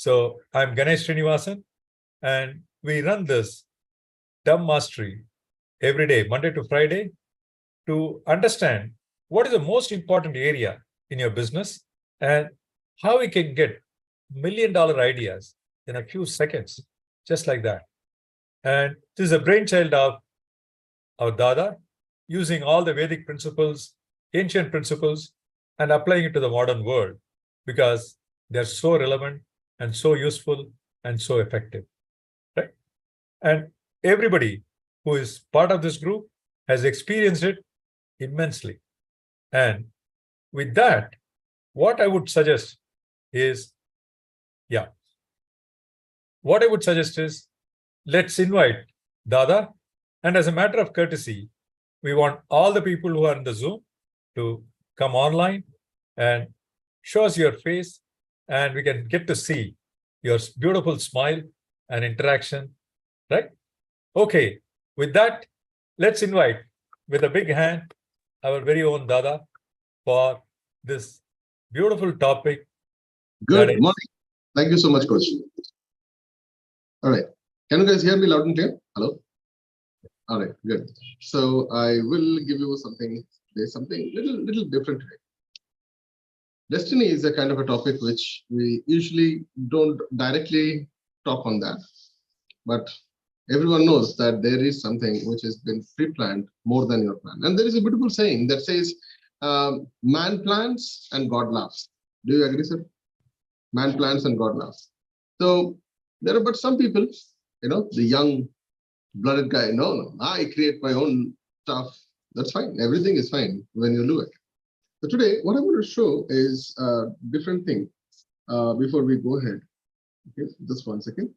So I'm Ganesh Srinivasan, and we run this Dumb Mastery every day, Monday to Friday, to understand what is the most important area in your business and how we can get $1 million ideas in a few seconds, just like that. And this is a brainchild of our Dada, using all the Vedic principles, ancient principles, and applying it to the modern world because they're so relevant and so useful and so effective, right? And everybody who is part of this group has experienced it immensely. And with that, what I would suggest is, let's invite Dada. And as a matter of courtesy, we want all the people who are in the Zoom to come online and show us your face, and we can get to see your beautiful smile and interaction, right? Okay, with that, let's invite with a big hand our very own Dada for this beautiful topic. Good morning. Thank you so much, Coach. All right. Can you guys hear me loud and clear? Hello? All right, good. So I will give you something little different today. Destiny is a kind of a topic which we usually don't directly talk on that, but everyone knows that there is something which has been pre-planned more than your plan. And there is a beautiful saying that says, man plans and God laughs. Do you agree, sir? Man plans and God laughs. So there are but some people, the young blooded guy, no, I create my own stuff. That's fine. Everything is fine when you do it. So today, what I'm going to show is a different thing before we go ahead. Okay, just 1 second.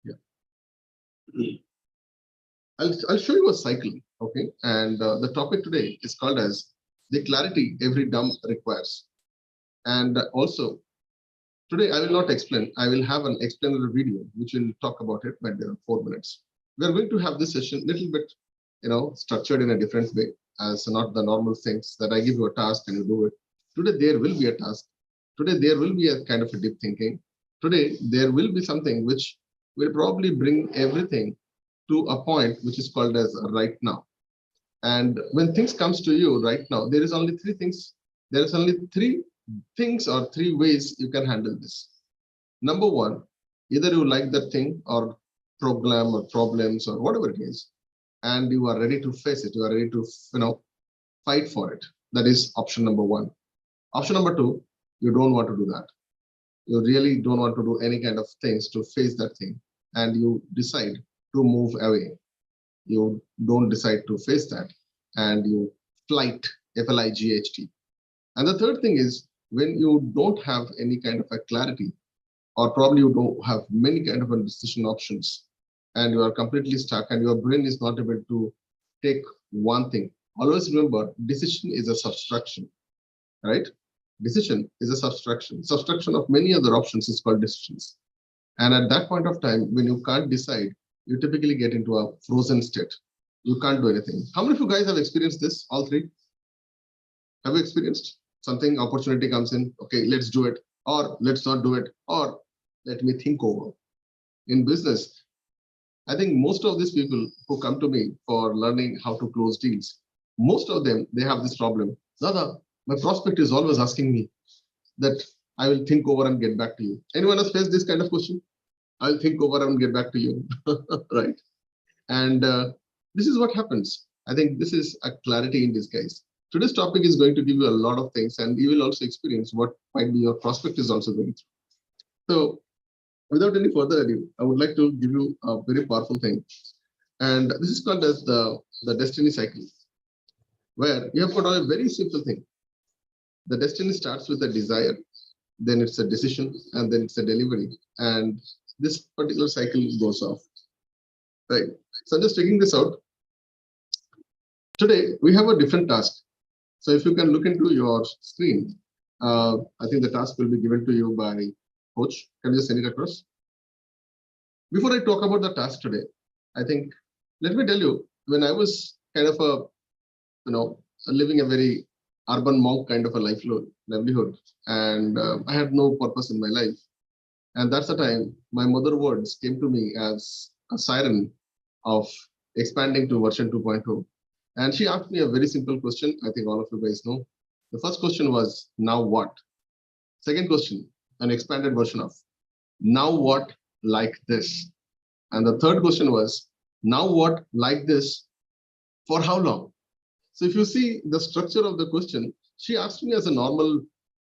Yeah. I'll show you a cycle, okay? And the topic today is called as the clarity every dumb requires. And also, today I will not explain. I will have an explanatory video which will talk about it, but there are 4 minutes. We are going to have this session a little bit, structured in a different way, as not the normal things that I give you a task and you do it. Today there will be a task. Today there will be a kind of a deep thinking. Today there will be something which will probably bring everything to a point which is called as right now. And when things comes to you right now, there is only 3 things. There is only 3 things or 3 ways you can handle this. Number 1, either you like that thing or problem or problems or whatever it is, and you are ready to face it. You are ready to, fight for it. That is option number 1. Option number 2, you don't want to do that. You really don't want to do any kind of things to face that thing, and you decide to move away. You don't decide to face that, and you flight, F-L-I-G-H-T. And the third thing is, when you don't have any kind of a clarity, or probably you don't have many kind of decision options, and you are completely stuck and your brain is not able to take one thing. Always remember, decision is a subtraction, right? Decision is a subtraction. Subtraction of many other options is called decisions. And at that point of time, when you can't decide, you typically get into a frozen state. You can't do anything. How many of you guys have experienced this? All 3? Have you experienced something, opportunity comes in, okay, let's do it, or let's not do it, or let me think over. In business, I think most of these people who come to me for learning how to close deals, most of them, they have this problem. Dada, my prospect is always asking me that I will think over and get back to you. Anyone has faced this kind of question? I'll think over and get back to you, right? And this is what happens. I think this is a clarity in disguise. Today's topic is going to give you a lot of things, and you will also experience what might be your prospect is also going through. So without any further ado, I would like to give you a very powerful thing. And this is called as the destiny cycle, where you have got a very simple thing. The destiny starts with a desire, then it's a decision, and then it's a delivery. And this particular cycle goes off, right? So I'm just taking this out. Today, we have a different task. So if you can look into your screen, I think the task will be given to you by Coach. Can you just send it across? Before I talk about the task today, I think, let me tell you, when I was kind of living a very urban monk kind of a livelihood, and I had no purpose in my life. And that's the time my mother words came to me as a siren of expanding to version 2.0. And she asked me a very simple question. I think all of you guys know. The first question was, now what? Second question, an expanded version of, now what like this? And the third question was, now what like this for how long? So if you see the structure of the question, she asked me as a normal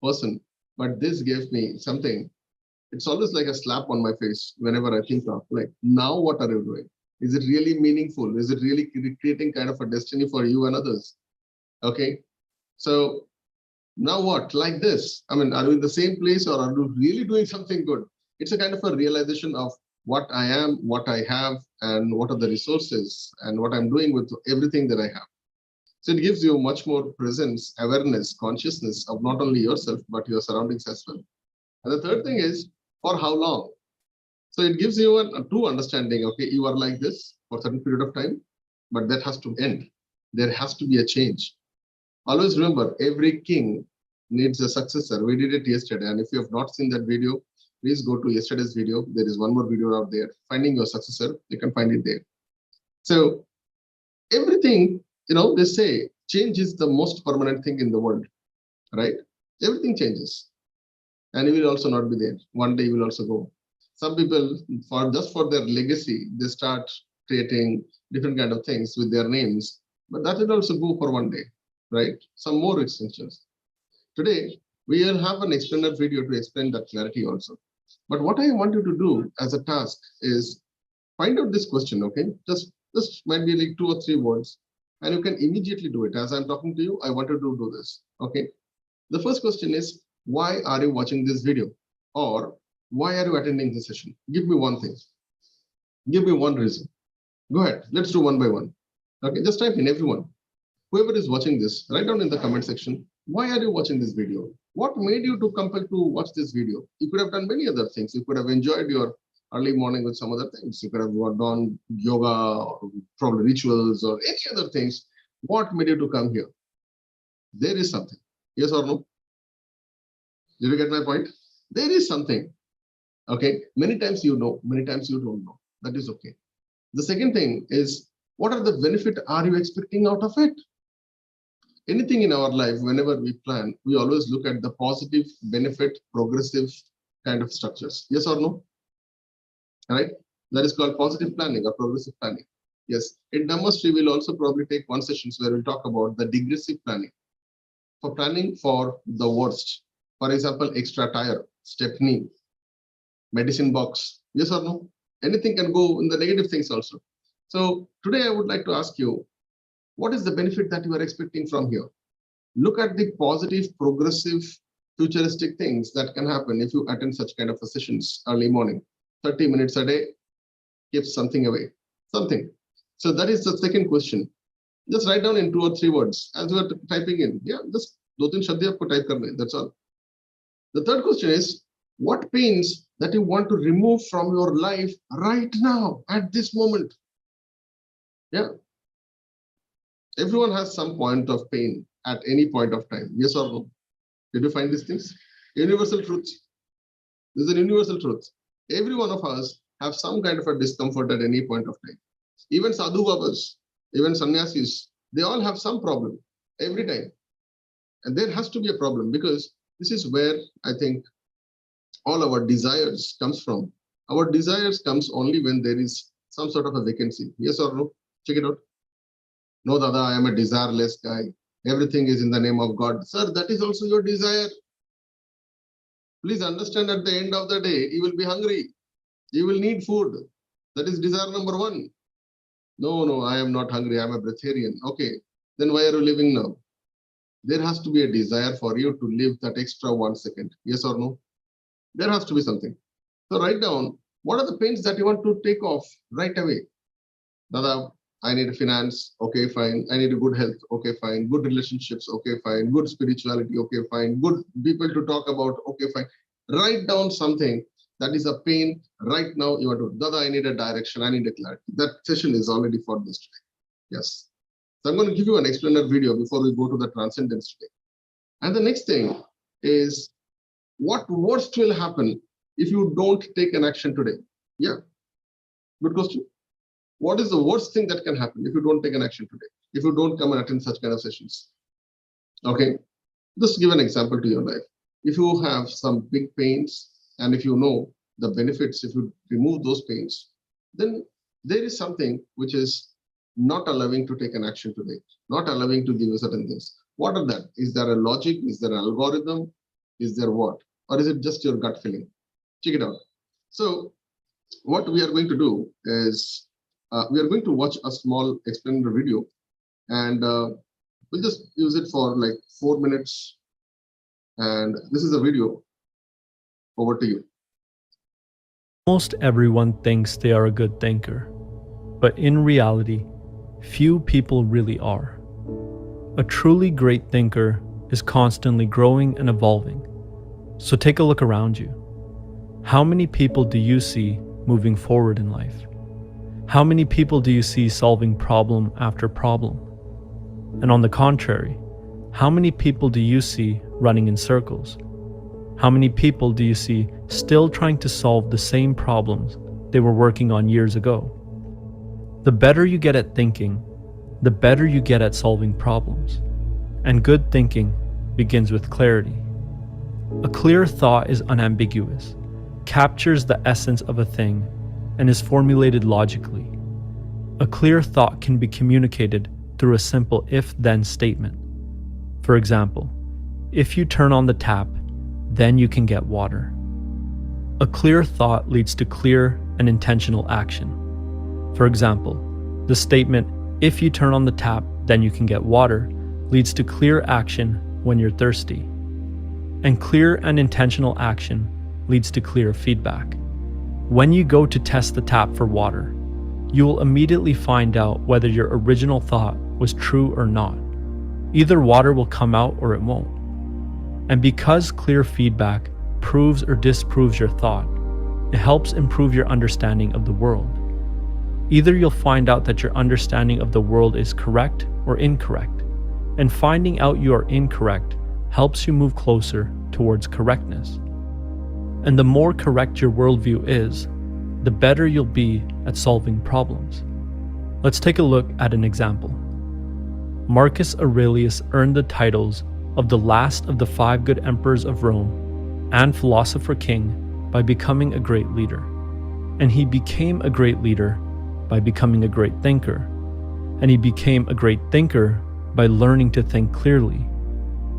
person, but this gave me something. It's always like a slap on my face whenever I think of, like, now what are you doing? Is it really meaningful? Is it really creating kind of a destiny for you and others? Okay. So now what? Like this? I mean, are you in the same place or are you really doing something good? It's a kind of a realization of what I am, what I have, and what are the resources and what I'm doing with everything that I have. So it gives you much more presence, awareness, consciousness of not only yourself, but your surroundings as well. And the third thing is, for how long? So it gives you a true understanding, okay, you are like this for a certain period of time, but that has to end. There has to be a change. Always remember, every king needs a successor. We did it yesterday. And if you have not seen that video, please go to yesterday's video. There is one more video out there. Finding your successor, you can find it there. So everything, they say change is the most permanent thing in the world, right? Everything changes. And you will also not be there. One day you will also go. Some people, for their legacy, they start creating different kind of things with their names. But that will also go for one day, right? Some more extensions. Today, we will have an explainer video to explain that clarity also. But what I want you to do as a task is find out this question, okay? Just might be like 2 or 3 words, and you can immediately do it. As I'm talking to you, I want you to do this, okay? The first question is, why are you watching this video? Or why are you attending this session? Give me one thing. Give me one reason. Go ahead. Let's do one by one. Okay, just type in everyone. Whoever is watching this, write down in the comment section, why are you watching this video? What made you to compel to watch this video? You could have done many other things. You could have enjoyed your early morning with some other things. You could have done yoga, or probably rituals, or any other things. What made you to come here? There is something. Yes or no? Did you get my point? There is something. Okay. Many times you know, many times you don't know. That is okay. The second thing is, what are the benefit are you expecting out of it? Anything in our life, whenever we plan, we always look at the positive, benefit, progressive kind of structures. Yes or no? Right? That is called positive planning or progressive planning. Yes. In Dhamma's, we will also probably take one session where we'll talk about the digressive planning. For planning for the worst. For example, extra tire, stepney, medicine box. Yes or no? Anything can go in the negative things also. So today I would like to ask you, what is the benefit that you are expecting from here? Look at the positive, progressive, futuristic things that can happen if you attend such kind of sessions early morning. 30 minutes a day, keep something away, something. So that is the second question. Just write down in 2 or 3 words as you are typing in. Yeah, just 2-3 शब्द आपको type करने. That's all. The third question is, what pains that you want to remove from your life right now at this moment? Yeah. Everyone has some point of pain at any point of time. Yes or no? Did you find these things? Universal truth. This is a universal truth. Every one of us have some kind of a discomfort at any point of time. Even sadhu babas, even sannyasis, they all have some problem every time. And there has to be a problem because this is where I think all our desires comes from. Our desires comes only when there is some sort of a vacancy. Yes or no? Check it out. No, Dada, I am a desireless guy. Everything is in the name of God. Sir, that is also your desire. Please understand, at the end of the day, you will be hungry. You will need food. That is desire number 1. No, I am not hungry. I am a breatharian. Okay, then why are you living now? There has to be a desire for you to live that extra 1 second. Yes or no? There has to be something. So write down, what are the pains that you want to take off right away? Dada, I need finance. Okay, fine. I need a good health. Okay, fine. Good relationships. Okay, fine. Good spirituality. Okay, fine. Good people to talk about. Okay, fine. Write down something that is a pain right now. You want to, Dada, I need a direction. I need a clarity. That session is already for this today. Yes. So I'm going to give you an explainer video before we go to the transcendence today. And the next thing is, what worst will happen if you don't take an action today? Yeah, good question. What is the worst thing that can happen if you don't take an action today? If you don't come and attend such kind of sessions? Okay, just give an example to your life. If you have some big pains, and if you know the benefits, if you remove those pains, then there is something which is not allowing to take an action today, not allowing to give you certain things. What are that? Is there a logic? Is there an algorithm? Is there what? Or is it just your gut feeling? Check it out. So what we are going to do is we are going to watch a small explainer video, and we'll just use it for like 4 minutes. And this is a video. Over to you. Almost everyone thinks they are a good thinker, but in reality, few people really are. A truly great thinker is constantly growing and evolving. So take a look around you. How many people do you see moving forward in life? How many people do you see solving problem after problem? And on the contrary, how many people do you see running in circles? How many people do you see still trying to solve the same problems they were working on years ago? The better you get at thinking, the better you get at solving problems. And good thinking begins with clarity. A clear thought is unambiguous, captures the essence of a thing, and is formulated logically. A clear thought can be communicated through a simple if-then statement. For example, if you turn on the tap, then you can get water. A clear thought leads to clear and intentional action. For example, the statement, if you turn on the tap, then you can get water, leads to clear action when you're thirsty. And clear and intentional action leads to clear feedback. When you go to test the tap for water, you will immediately find out whether your original thought was true or not. Either water will come out or it won't. And because clear feedback proves or disproves your thought, it helps improve your understanding of the world. Either you'll find out that your understanding of the world is correct or incorrect, and finding out you are incorrect helps you move closer towards correctness. And the more correct your worldview is, the better you'll be at solving problems. Let's take a look at an example. Marcus Aurelius earned the titles of the last of the 5 good emperors of Rome and philosopher king by becoming a great leader. And he became a great leader by becoming a great thinker. And he became a great thinker by learning to think clearly.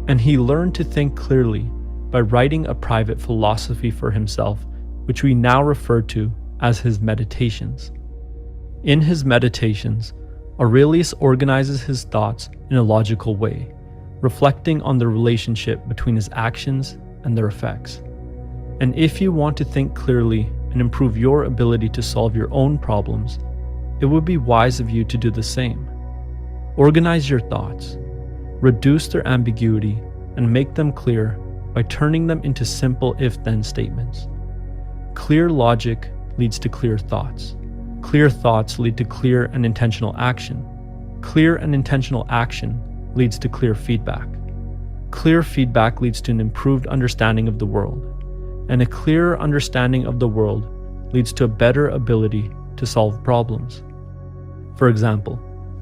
And he learned to think clearly by writing a private philosophy for himself, which we now refer to as his meditations. In his meditations, Aurelius organizes his thoughts in a logical way, reflecting on the relationship between his actions and their effects. And if you want to think clearly and improve your ability to solve your own problems, it would be wise of you to do the same. Organize your thoughts, reduce their ambiguity, and make them clear by turning them into simple if-then statements. Clear logic leads to clear thoughts. Clear thoughts lead to clear and intentional action. Clear and intentional action leads to clear feedback. Clear feedback leads to an improved understanding of the world. And a clearer understanding of the world leads to a better ability to solve problems. For example,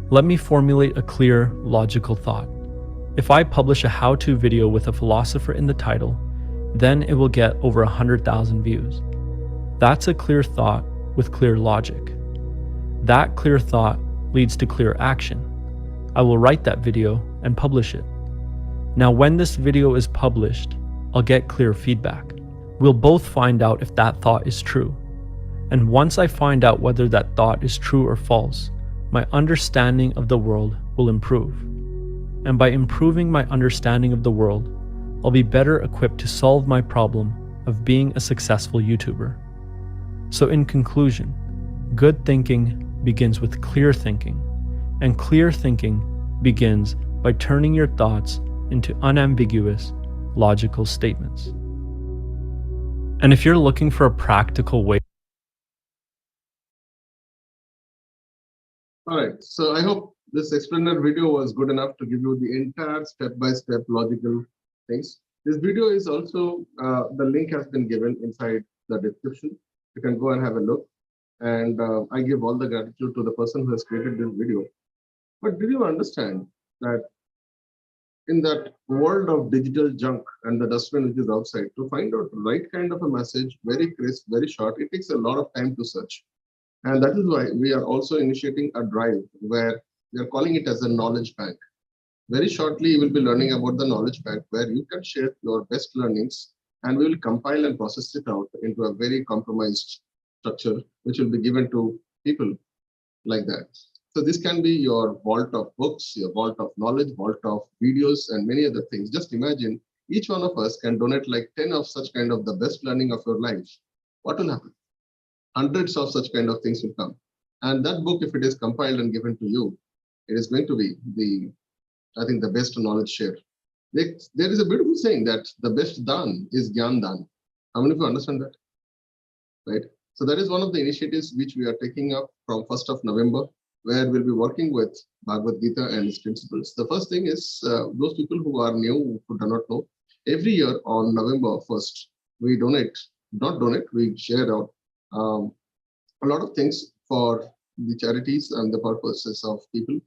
let me formulate a clear, logical thought. If I publish a how-to video with a philosopher in the title, then it will get over 100,000 views. That's a clear thought with clear logic. That clear thought leads to clear action. I will write that video and publish it. Now, when this video is published, I'll get clear feedback. We'll both find out if that thought is true. And once I find out whether that thought is true or false, my understanding of the world will improve. And by improving my understanding of the world, I'll be better equipped to solve my problem of being a successful YouTuber. So in conclusion, good thinking begins with clear thinking, and clear thinking begins by turning your thoughts into unambiguous, logical statements. And if you're looking for a practical way. All right, so I hope this explainer video was good enough to give you the entire step-by-step logical things. This video is also, the link has been given inside the description. You can go and have a look. And I give all the gratitude to the person who has created this video. But did you understand that in that world of digital junk and the dustbin which is outside, to find out the right kind of a message, very crisp, very short, it takes a lot of time to search. And that is why we are also initiating a drive where we are calling it as a knowledge bank. Very shortly, you will be learning about the knowledge bank where you can share your best learnings and we will compile and process it out into a very compromised structure, which will be given to people like that. So this can be your vault of books, your vault of knowledge, vault of videos, and many other things. Just imagine each one of us can donate like 10 of such kind of the best learning of your life. What will happen? Hundreds of such kind of things will come. And that book, if it is compiled and given to you, it is going to be I think, the best knowledge share. There is a beautiful saying that the best dan is Gyan Dan. How many of you understand that? Right? So that is one of the initiatives which we are taking up from 1st of November, where we'll be working with Bhagavad Gita and its principles. The first thing is those people who are new, who do not know, every year on November 1st, we we share out a lot of things for the charities and the purposes of people.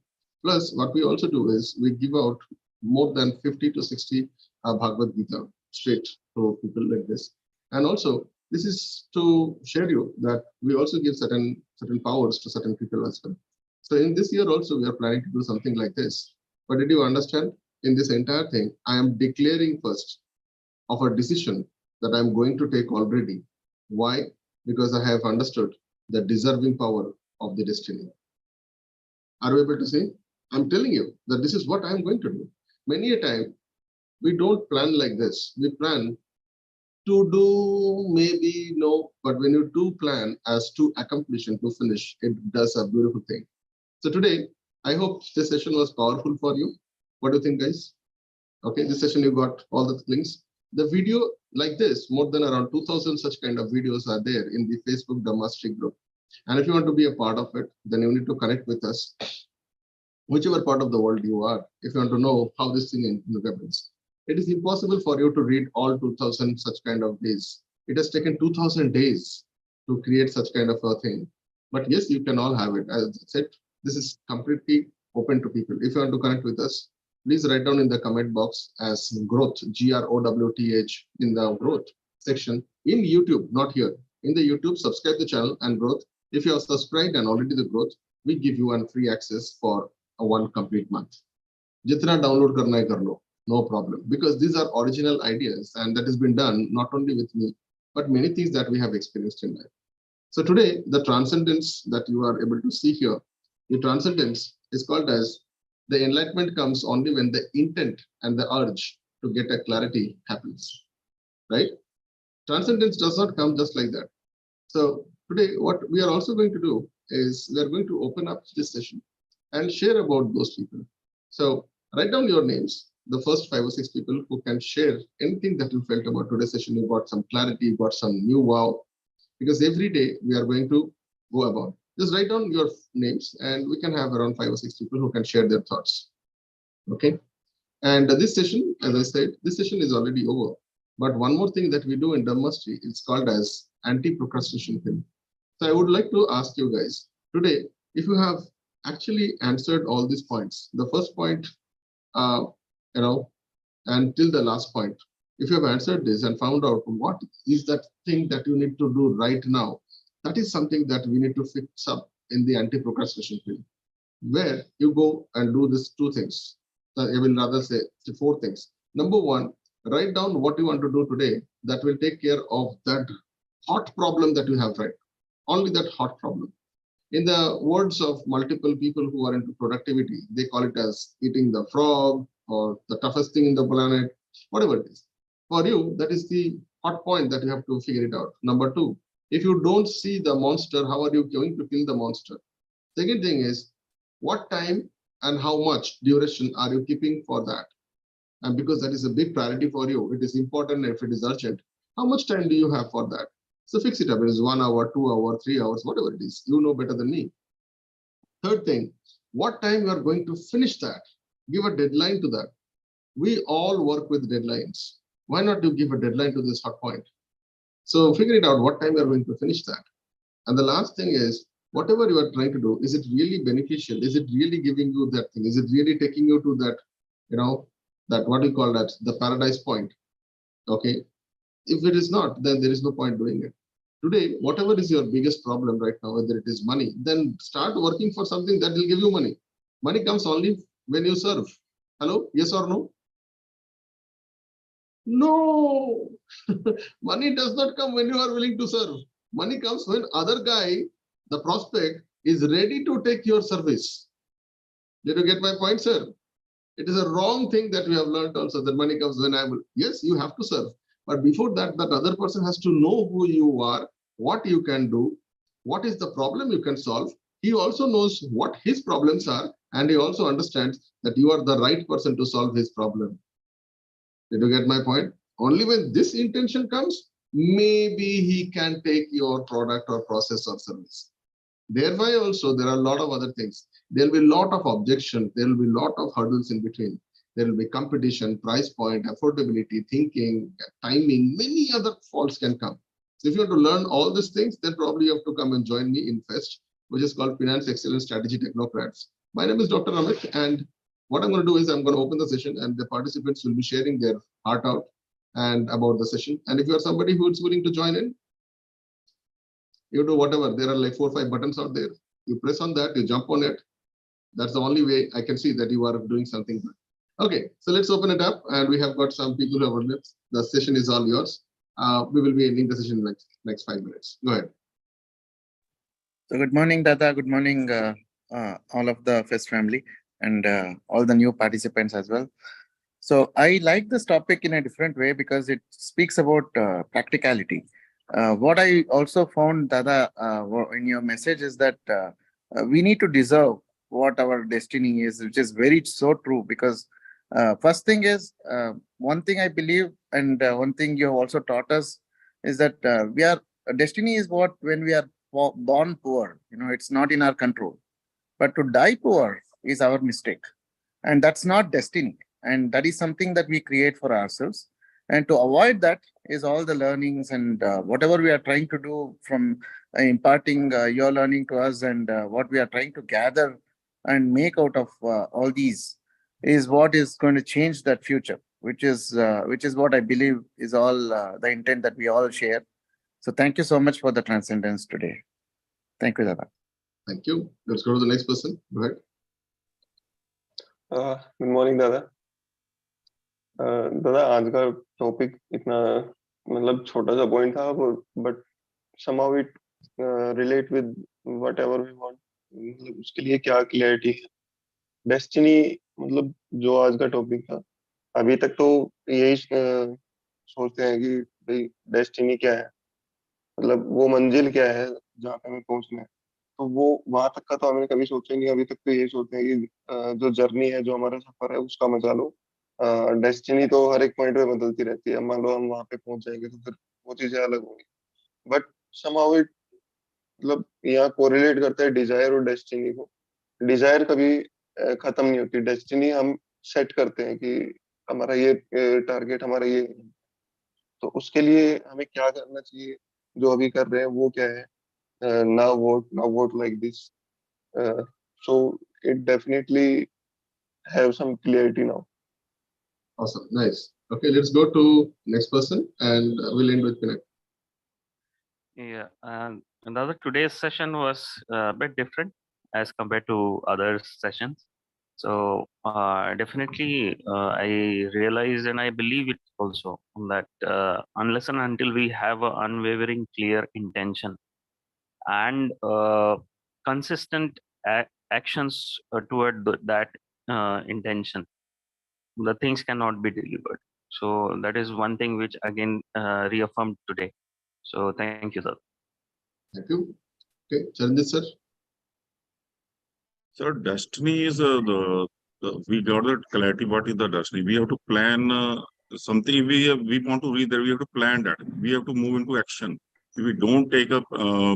Plus, what we also do is we give out more than 50 to 60 Bhagavad Gita straight to people like this. And also, this is to share you that we also give certain powers to certain people as well. So in this year also, we are planning to do something like this. But did you understand? In this entire thing, I am declaring first of a decision that I'm going to take already. Why? Because I have understood the deserving power of the destiny. Are we able to see? I'm telling you that this is what I'm going to do. Many a time, we don't plan like this. We plan to do, maybe, no, but when you do plan as to accomplish and to finish, it does a beautiful thing. So today, I hope this session was powerful for you. What do you think, guys? Okay, this session you got all the things. The video like this, more than around 2,000 such kind of videos are there in the Facebook Dhammastery group. And if you want to be a part of it, then you need to connect with us, whichever part of the world you are, if you want to know how this thing happens. It is impossible for you to read all 2,000 such kind of days. It has taken 2,000 days to create such kind of a thing. But yes, you can all have it. As I said, this is completely open to people. If you want to connect with us, please write down in the comment box as growth, GROWTH, in the growth section in YouTube, not here. In the YouTube, subscribe the channel and growth. If you are subscribed and already the growth, we give you one free access for a 1 complete month. Jitna download karna hai kar lo, no problem. Because these are original ideas and that has been done not only with me, but many things that we have experienced in life. So today, the transcendence that you are able to see here, the transcendence is called as the enlightenment comes only when the intent and the urge to get a clarity happens, right? Transcendence does not come just like that. So today, what we are also going to do is we are going to open up this session and share about those people. So write down your names, the first 5 or 6 people who can share anything that you felt about today's session. You got some clarity, you got some new wow, because every day we are going to go about. Just write down your names and we can have around 5 or 6 people who can share their thoughts. Okay. And this session, as I said, this session is already over. But one more thing that we do in Dhammastery, it's called as anti-procrastination thing. So I would like to ask you guys today, if you have actually answered all these points, the first point, until the last point, if you have answered this and found out what is that thing that you need to do right now, that is something that we need to fix up in the anti-procrastination field, where you go and do these 2 things. So I will rather say 4 things. Number 1, write down what you want to do today that will take care of that hot problem that you have, right? Only that hot problem. In the words of multiple people who are into productivity, they call it as eating the frog or the toughest thing in the planet, whatever it is. For you, that is the hot point that you have to figure it out. Number 2, if you don't see the monster, how are you going to kill the monster? Second thing is, what time and how much duration are you keeping for that? And because that is a big priority for you, it is important if it is urgent. How much time do you have for that? So fix it up. It is 1 hour, 2 hours, 3 hours, whatever it is. You know better than me. Third thing, what time you are going to finish that? Give a deadline to that. We all work with deadlines. Why not you give a deadline to this hot point? So figure it out what time you are going to finish that. And the last thing is, whatever you are trying to do, is it really beneficial? Is it really giving you that thing? Is it really taking you to that, that what you call that, the paradise point? Okay. If it is not, then there is no point doing it. Today, whatever is your biggest problem right now, whether it is money, then start working for something that will give you money. Money comes only when you serve. Hello? Yes or no? No. Money does not come when you are willing to serve. Money comes when other guy, the prospect, is ready to take your service. Did you get my point, sir? It is a wrong thing that we have learned also, that money comes when I'm, yes, you have to serve. But before that, that other person has to know who you are, what you can do, what is the problem you can solve. He also knows what his problems are, and he also understands that you are the right person to solve his problem. Did you get my point? Only when this intention comes, maybe he can take your product or process or service. Thereby also, there are a lot of other things. There will be a lot of objections. There will be a lot of hurdles in between. There will be competition, price point, affordability, thinking, timing, many other faults can come. So if you want to learn all these things, then probably you have to come and join me in FEST, which is called Finance Excellence Strategy Technocrats. My name is Dr. Amit, and what I'm going to do is I'm going to open the session, and the participants will be sharing their heart out and about the session. And if you are somebody who is willing to join in, you do whatever. There are like 4 or 5 buttons out there. You press on that, you jump on it. That's the only way I can see that you are doing something good. Okay, so let's open it up, and we have got some people who have on it. The session is all yours. We will be ending the session in next 5 minutes. Go ahead. So good morning, Dada. Good morning, all of the FEST family and all the new participants as well. So I like this topic in a different way because it speaks about practicality. What I also found, Dada, in your message is that we need to deserve what our destiny is, which is very so true. Because first thing is, one thing I believe, and one thing you have also taught us, is that destiny is what when we are born poor. It's not in our control. But to die poor is our mistake, and that's not destiny. And that is something that we create for ourselves. And to avoid that is all the learnings and whatever we are trying to do from imparting your learning to us, and what we are trying to gather and make out of all these is what is going to change that future, which is what I believe is all the intent that we all share. So thank you so much for the transcendence today. Thank you, Dada. Thank you. Let's go to the next person. Go ahead. Good morning, Dada. दादा आज का topic इतना मतलब छोटा सा point था but somehow it relate with whatever we want. मतलब उसके लिए क्या क्लैरिटी है? डेस्टिनी मतलब जो आज का टॉपिक था, अभी तक तो यही सोचते हैं कि भाई डेस्टिनी क्या है, मतलब वो मंजिल क्या है जहाँ पे हमें पहुंचना है, तो वो वहां तक का तो हमने कभी सोचा ही नहीं. अभी तक तो यही सोचते हैं कि जो जर्नी है, जो हमारा सफर है, उसका मजा लो. डेस्टिनी तो हर एक पॉइंट पे बदलती रहती है. मान लो हम वहां पे पहुंच जाएंगे तो फिर वो चीजें अलग होंगी. बट समहाउ इट मतलब यहाँ कोरिलेट करता है डिजायर और डेस्टिनी को. डिजायर कभी खत्म नहीं होती. डेस्टिनी हम सेट करते हैं कि हमारा ये टारगेट, हमारा ये, तो उसके लिए हमें क्या करना चाहिए, जो अभी कर रहे हैं वो क्या है. now what like this. So it definitely have some clarity now. Awesome, nice. Okay, let's go to next person, and we'll end with Pinay. Yeah, and another today's session was a bit different as compared to other sessions. So definitely, I realize and I believe it also that unless and until we have an unwavering, clear intention and consistent actions toward that intention, the things cannot be delivered. So that is one thing which again reaffirmed today. So thank you, sir. Thank you. Okay, Charanjit sir. So destiny is we got that clarity. What is the destiny? We have to plan something. We want to reach there. We have to plan that. We have to move into action. If we don't take up,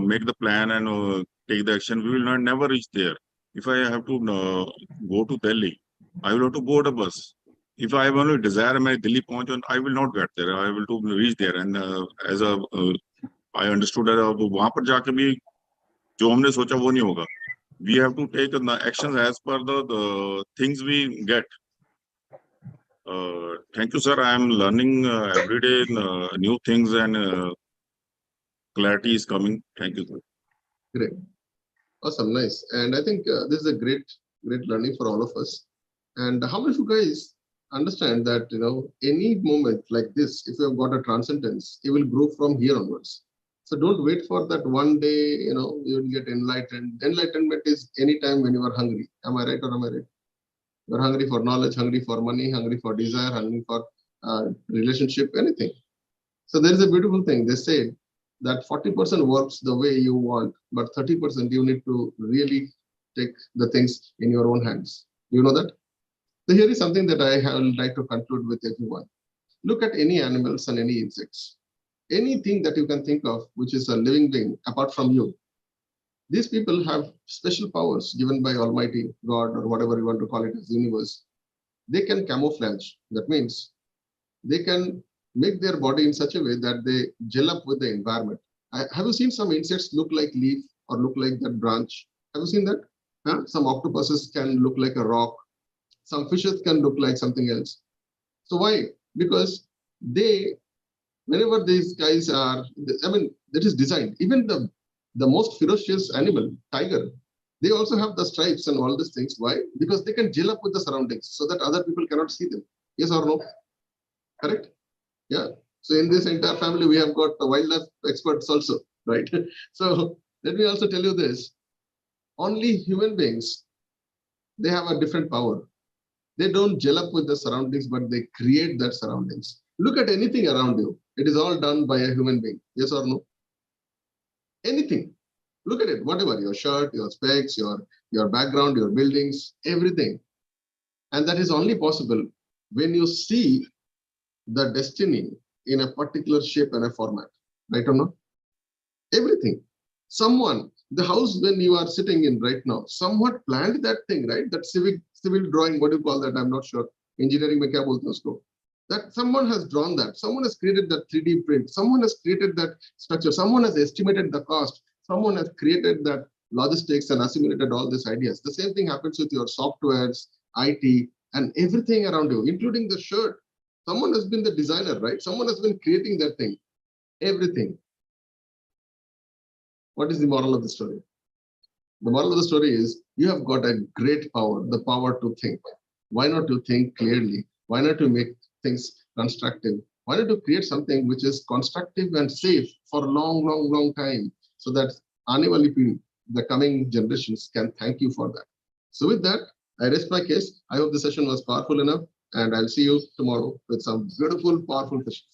make the plan and take the action, we will never reach there. If I have to go to Delhi, I will have to board a bus. if I want to desire my Delhi point, I will not get there. I will to reach there. And as a, I understood that वहाँ पर जाके भी जो हमने सोचा वो नहीं होगा. We have to take actions as per the things we get. Thank you, sir. I am learning every day new things and clarity is coming. Thank you, sir. Great. Awesome. Nice. And I think this is a great learning for all of us. And how many of you guys understand that, any moment like this, if you have got a transcendence, it will grow from here onwards. So don't wait for that one day, you will get enlightened. Enlightenment is anytime when you are hungry. Am I right or am I right? You're hungry for knowledge, hungry for money, hungry for desire, hungry for relationship, anything. So there is a beautiful thing. They say that 40% works the way you want, but 30% you need to really take the things in your own hands. You know that? So here is something that I would like to conclude with everyone. Look at any animals and any insects. Anything that you can think of, which is a living being apart from you. These people have special powers given by Almighty God, or whatever you want to call it as universe. They can camouflage. That means they can make their body in such a way that they gel up with the environment. Have you seen some insects look like leaf or look like that branch? Have you seen that? Some octopuses can look like a rock. Some fishes can look like something else. So why? Because whenever these guys are, that is designed. Even the most ferocious animal, tiger, they also have the stripes and all these things. Why? Because they can gel up with the surroundings so that other people cannot see them. Yes or no? Correct? Yeah. So in this entire family, we have got the wildlife experts also, right? So let me also tell you this. Only human beings, they have a different power. They don't gel up with the surroundings, but they create that surroundings. Look at anything around you. It is all done by a human being. Yes or no? Anything. Look at it, whatever, your shirt, your specs, your background, your buildings, everything. And that is only possible when you see the destiny in a particular shape and a format, right or not? Everything. Someone, the house when you are sitting in right now, somewhat planned that thing, right? That civil drawing, what do you call that? I'm not sure. Engineering mein kya bolte hain usko? That someone has drawn that, someone has created that 3D print, someone has created that structure, someone has estimated the cost, someone has created that logistics and assimilated all these ideas. The same thing happens with your softwares, IT, and everything around you, including the shirt. Someone has been the designer, right? Someone has been creating that thing, everything. What is the moral of the story? The moral of the story is you have got a great power, the power to think. Why not to think clearly? Why not to make things constructive? Why not to create something which is constructive and safe for a long, long, long time so that the coming generations can thank you for that. So with that, I rest my case. I hope the session was powerful enough, and I'll see you tomorrow with some beautiful, powerful sessions.